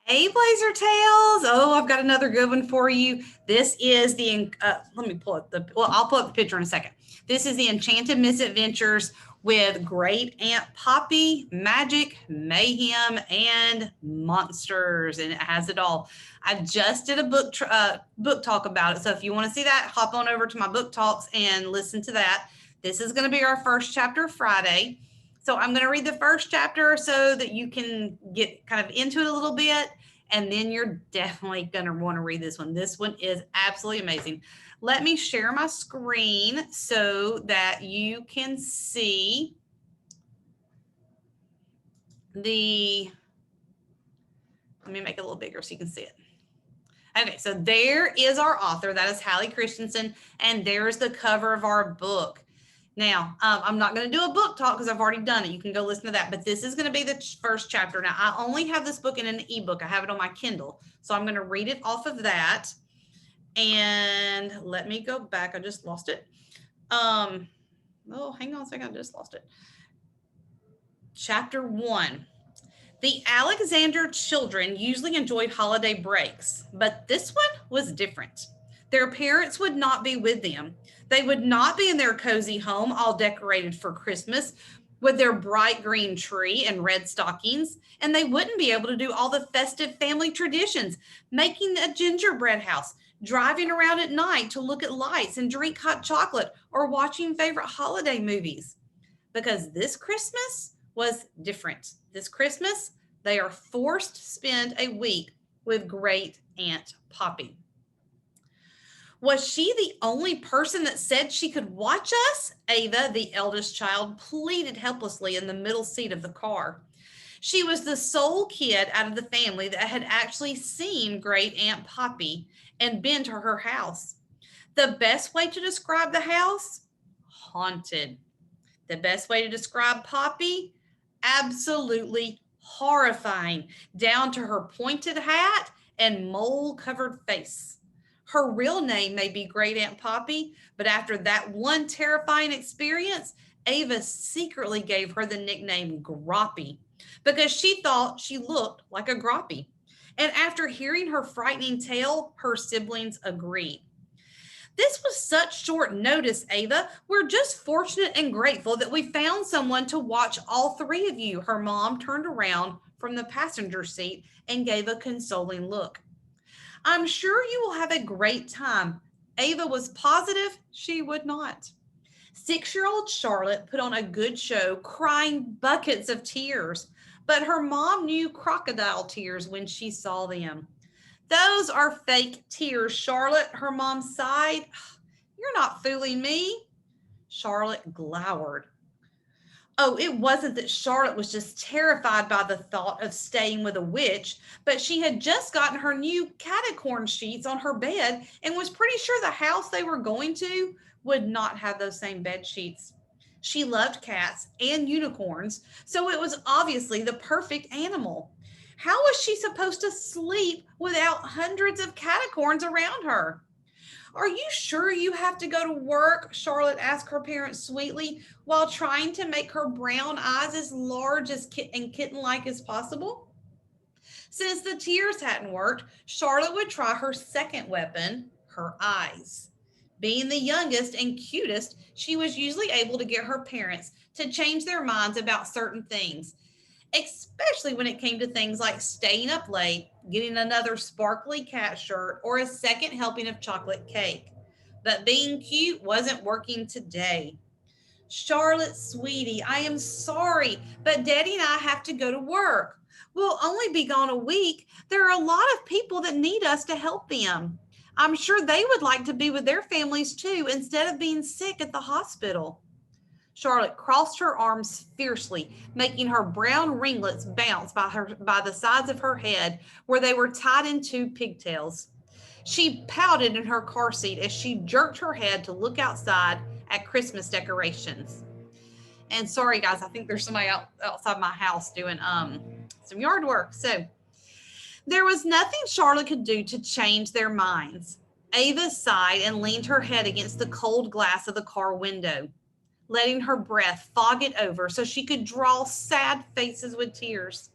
Hey, Blazer Tales. Oh, I've got another good one for you. This is let me pull up I'll pull up the picture in a second. This is the Enchanted Misadventures with Great Aunt Poppy, Magic, Mayhem, and Monsters. And it has it all. I just did a book talk about it. So if you want to see that, hop on over to my book talks and listen to that. This is going to be our first chapter Friday. So I'm going to read the first chapter so that you can get kind of into it a little bit. And then you're definitely going to want to read this one. This one is absolutely amazing. Let me share my screen so that you can see let me make it a little bigger so you can see it. Okay, so there is our author. That is Hallie Christensen. And there's the cover of our book. Now, I'm not going to do a book talk because I've already done it. You can go listen to that. But this is going to be the first chapter. Now, I only have this book in an ebook. I have it on my Kindle. So I'm going to read it off of that. And let me go back. I just lost it. Oh, hang on a second. I just lost it. Chapter 1. The Alexander children usually enjoyed holiday breaks, but this one was different. Their parents would not be with them. They would not be in their cozy home, all decorated for Christmas with their bright green tree and red stockings. And they wouldn't be able to do all the festive family traditions, making a gingerbread house, driving around at night to look at lights and drink hot chocolate, or watching favorite holiday movies. Because this Christmas was different. This Christmas, they are forced to spend a week with Great Aunt Poppy. Was she the only person that said she could watch us? Ava, the eldest child, pleaded helplessly in the middle seat of the car. She was the sole kid out of the family that had actually seen Great Aunt Poppy and been to her house. The best way to describe the house? Haunted. The best way to describe Poppy? Absolutely horrifying, down to her pointed hat and mole-covered face. Her real name may be Great Aunt Poppy, but after that one terrifying experience, Ava secretly gave her the nickname Groppy because she thought she looked like a groppy. And after hearing her frightening tale, her siblings agreed. This was such short notice, Ava. We're just fortunate and grateful that we found someone to watch all three of you. Her mom turned around from the passenger seat and gave a consoling look. I'm sure you will have a great time. Ava was positive she would not. 6-year-old Charlotte put on a good show, crying buckets of tears, but her mom knew crocodile tears when she saw them. Those are fake tears, Charlotte, her mom sighed. You're not fooling me. Charlotte glowered. Oh, it wasn't that Charlotte was just terrified by the thought of staying with a witch, but she had just gotten her new catacorn sheets on her bed and was pretty sure the house they were going to would not have those same bed sheets. She loved cats and unicorns, so it was obviously the perfect animal. How was she supposed to sleep without hundreds of catacorns around her? Are you sure you have to go to work? Charlotte asked her parents sweetly while trying to make her brown eyes as large as and kitten-like as possible. Since the tears hadn't worked, Charlotte would try her second weapon, her eyes. Being the youngest and cutest, she was usually able to get her parents to change their minds about certain things, especially when it came to things like staying up late, getting another sparkly cat shirt, or a second helping of chocolate cake. But being cute wasn't working today. Charlotte, sweetie, I am sorry, but Daddy and I have to go to work. We'll only be gone a week. There are a lot of people that need us to help them. I'm sure they would like to be with their families too instead of being sick at the hospital. Charlotte crossed her arms fiercely, making her brown ringlets bounce by the sides of her head where they were tied in two pigtails. She pouted in her car seat as she jerked her head to look outside at Christmas decorations. And sorry guys, I think there's somebody outside my house doing some yard work. So there was nothing Charlotte could do to change their minds. Ava sighed and leaned her head against the cold glass of the car window, letting her breath fog it over so she could draw sad faces with tears.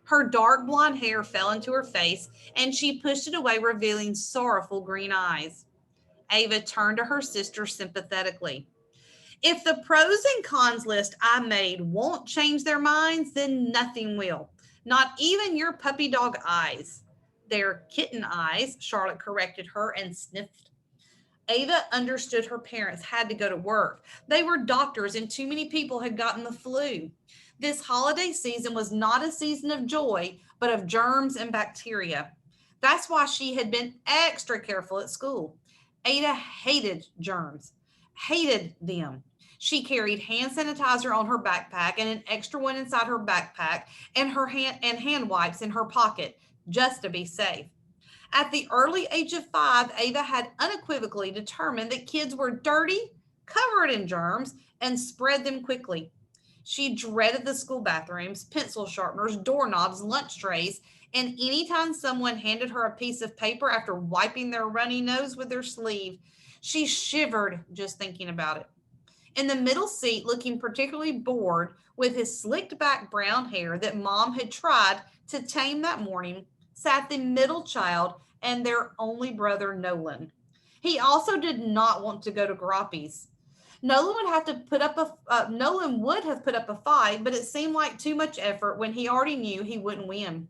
Her dark blonde hair fell into her face, and she pushed it away, revealing sorrowful green eyes. Ava turned to her sister sympathetically. If the pros and cons list I made won't change their minds, then nothing will. Not even your puppy dog eyes. They're kitten eyes, Charlotte corrected her and sniffed. Ava understood her parents had to go to work. They were doctors, and too many people had gotten the flu. This holiday season was not a season of joy, but of germs and bacteria. That's why she had been extra careful at school. Ada hated germs, hated them. She carried hand sanitizer on her backpack and an extra one inside her backpack and her hand wipes in her pocket just to be safe. At the early age of 5, Ava had unequivocally determined that kids were dirty, covered in germs, and spread them quickly. She dreaded the school bathrooms, pencil sharpeners, doorknobs, lunch trays, and anytime someone handed her a piece of paper after wiping their runny nose with their sleeve, she shivered just thinking about it. In the middle seat, looking particularly bored with his slicked back brown hair that Mom had tried to tame that morning, sat the middle child and their only brother, Nolan. He also did not want to go to Groppies. Nolan would have put up a fight, but it seemed like too much effort when he already knew he wouldn't win.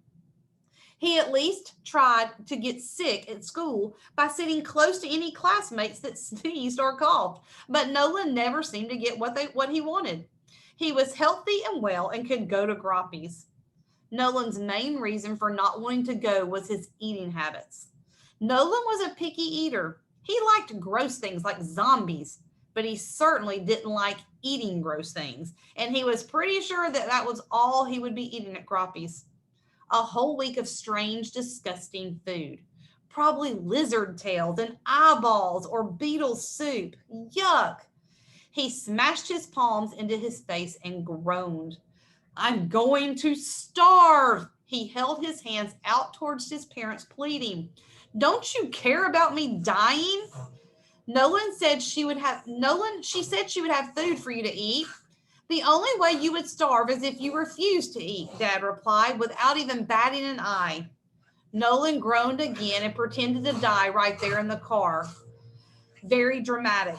He at least tried to get sick at school by sitting close to any classmates that sneezed or coughed, but Nolan never seemed to get what he wanted. He was healthy and well and could go to Groppies. Nolan's main reason for not wanting to go was his eating habits. Nolan was a picky eater. He liked gross things like zombies, but he certainly didn't like eating gross things, and he was pretty sure that that was all he would be eating at Groppies. A whole week of strange, disgusting food. Probably lizard tails and eyeballs or beetle soup. Yuck. He smashed his palms into his face and groaned. I'm going to starve. He held his hands out towards his parents, pleading, Don't you care about me dying? She said she would have food for you to eat. The only way you would starve is if you refused to eat, Dad replied without even batting an eye. Nolan groaned again and pretended to die right there in the car. Very dramatic.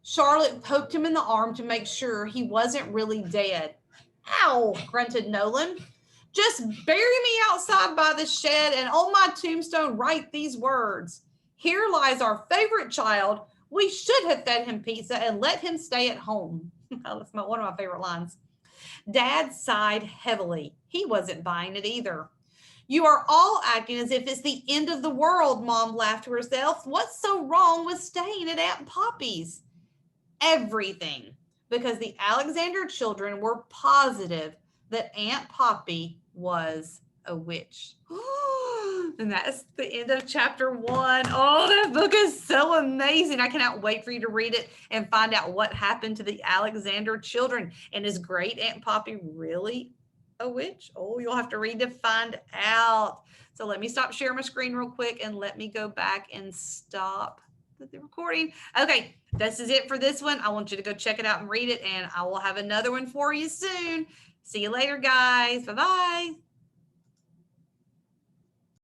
Charlotte poked him in the arm to make sure he wasn't really dead. Ow, grunted Nolan. Just bury me outside by the shed and on my tombstone write these words. Here lies our favorite child. We should have fed him pizza and let him stay at home. That's one of my favorite lines. Dad sighed heavily. He wasn't buying it either. You are all acting as if it's the end of the world, Mom laughed to herself. What's so wrong with staying at Aunt Poppy's? Everything, because the Alexander children were positive that Aunt Poppy was a witch. And that's the end of chapter 1. Oh, that book is so amazing. I cannot wait for you to read it and find out what happened to the Alexander children. And is great Aunt Poppy really a witch? Oh, you'll have to read to find out. So let me stop sharing my screen real quick and let me go back and stop the recording. Okay, this is it for this one. I want you to go check it out and read it, and I will have another one for you soon. See you later, guys. Bye-bye.